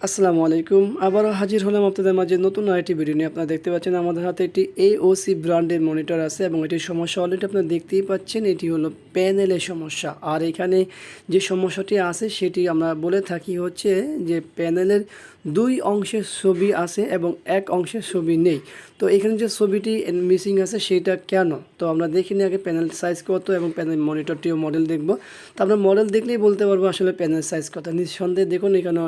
আসসালামু আলাইকুম আবারও হাজির হলাম আপনাদের মাঝে নতুন আরেকটি ভিডিও নিয়ে। আপনারা দেখতে পাচ্ছেন আমাদের হাতে একটি AOC ব্র্যান্ডের মনিটর আছে এবং এটির সমস্যা অলরেডি আপনারা দেখতেই পাচ্ছেন। এটি হলো প্যানেলের সমস্যা। আর এখানে যে সমস্যাটি আছে সেটি আমরা বলে থাকি হচ্ছে যে প্যানেলের দুই অংশের ছবি আছে এবং এক অংশের ছবি নেই। তো এখানে যে ছবিটি মিসিং আছে সেটা কেন, তো আমরা দেখিনি আগে প্যানেল সাইজ কত এবং প্যানেল মনিটরটিও মডেল দেখব। তো আমরা মডেল দেখলেই বলতে পারবো আসলে প্যানেল সাইজ কত। নিঃসন্দেহে দেখুন এখানে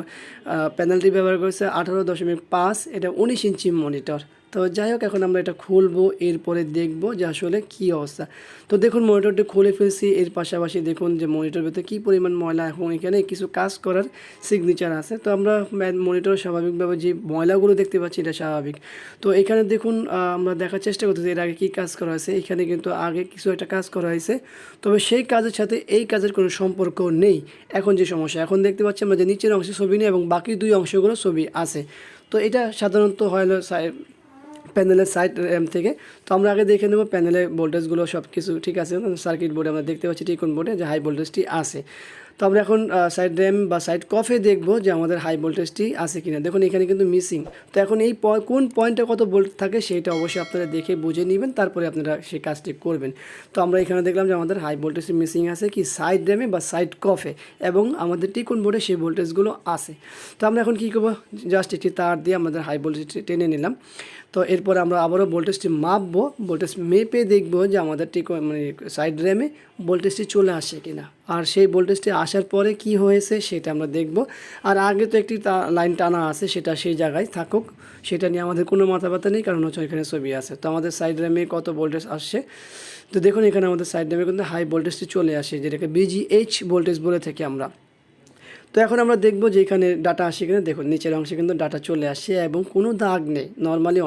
প্যানেলটি ব্যবহার করেছে 18.5, এটা 19 ইঞ্চি মনিটর। তো যাই হোক, এখন আমরা এটা খুলবো, এরপরে দেখব যে আসলে কী অবস্থা। তো দেখুন মনিটরটি খুলে ফেলছি। এর পাশাপাশি দেখুন যে মনিটর ভিতরে কী পরিমাণ ময়লা, এখন এখানে কিছু কাজ করার সিগনেচার আছে। তো আমরা মনিটর স্বাভাবিকভাবে যে ময়লাগুলো দেখতে পাচ্ছি এটা স্বাভাবিক। তো এখানে দেখুন আমরা দেখার চেষ্টা করতেছি এর আগে কী কাজ করা হয়েছে। এখানে কিন্তু আগে কিছু একটা কাজ করা হয়েছে, তবে সেই কাজের সাথে এই কাজের কোনো সম্পর্ক নেই। এখন যে সমস্যা, এখন দেখতে পাচ্ছি আমরা যে নিচের অংশে ছবি নেই এবং বাকি দুই অংশগুলো ছবি আছে। তো এটা সাধারণত হয় প্যানেলের সাইড র্যাম থেকে। তো আমরা আগে দেখে নেব প্যানেলের ভোল্টেজগুলো সব কিছু ঠিক আছে। সার্কিট বোর্ডে আমরা দেখতে পাচ্ছি টিকন বোর্ডে যে হাই ভোল্টেজটি আছে। তো আমরা এখন সাইড র্যাম বা সাইড কফে দেখব যে আমাদের হাই ভোল্টেজটি আছে কিনা। দেখুন এখানে কিন্তু মিসিং। তো এখন এই কোন পয়েন্টে কত ভোল্ট থাকে সেটা অবশ্যই আপনারা দেখে বুঝে নেবেন, তারপরে আপনারা সেই কাজটি করবেন। তো আমরা এখানে দেখলাম যে আমাদের হাই ভোল্টেজটি মিসিং আছে কি সাইড র্যামে বা সাইড কফে, এবং আমাদের টিকন বোর্ডে সেই ভোল্টেজগুলো আছে। তো আমরা এখন কী করবো, জাস্ট একটি তার দিয়ে আমাদের হাই ভোল্টেজটি টেনে নিলাম। তো এরপরে আমরা আবারও ভোল্টেজটি মাপবো, ভোল্টেজ মেপে দেখবো যে আমাদের সাইড র্যামে ভোল্টেজটি চলে আসে কিনা। আর সেই ভোল্টেজটি আসার পরে কি হয়েছে সেটা আমরা দেখব। আর আগে তো একটি লাইন টানা আছে, সেটা সেই জায়গায় থাকুক, সেটা নিয়ে আমাদের কোনো মাথা ব্যথা নেই, কারণ হচ্ছে এখানে ছবি আছে। তো আমাদের সাইড র্যামে কত ভোল্টেজ আসছে, তো দেখুন এখানে আমাদের সাইড র্যামে কিন্তু হাই ভোল্টেজটি চলে আসে, যেটাকে BGH ভোল্টেজ বলে থাকি আমরা। তো এখন আমরা দেখব যে এখানে ডাটা আসে কিনা। দেখুন নিচের অংশে কিন্তু ডাটা চলে আসে এবং কোনো দাগ নেই। নর্মালি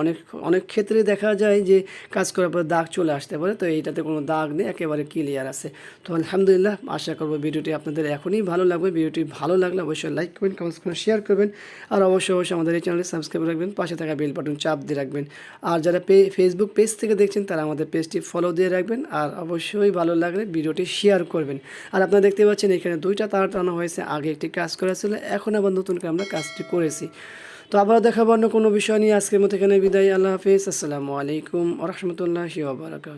অনেক ক্ষেত্রে দেখা যায় যে কাজ করার পর দাগ চলে আসতে পারে, তো এইটাতে কোনো দাগ নেই, একেবারে ক্লিয়ার আছে। তো আলহামদুলিল্লাহ, আশা করব ভিডিওটি আপনাদের এখনই ভালো লাগবে। ভিডিওটি ভালো লাগলে অবশ্যই লাইক করবেন, কমেন্টস করবেন, শেয়ার করবেন, আর অবশ্যই আমাদের এই চ্যানেলে সাবস্ক্রাইব রাখবেন, পাশে থাকা বেল বাটন চাপ দিয়ে রাখবেন। আর যারা ফেসবুক পেজ থেকে দেখছেন তারা আমাদের পেজটি ফলো দিয়ে রাখবেন, আর অবশ্যই ভালো লাগলে ভিডিওটি শেয়ার করবেন। আর আপনারা দেখতে পাচ্ছেন এখানে দুইটা তার টানা হয়েছে, আগে একটি কাজ করা ছিল, এখন আবার নতুন করে আমরা কাজটি করেছি। তো আবার দেখাবো অন্য কোনো বিষয় নিয়ে। আজকের মতো এখানে বিদায়। আল্লাহ হাফেজ। আসসালামু আলাইকুম ওয়া রাহমাতুল্লাহি ওয়া বারাকাতুহু।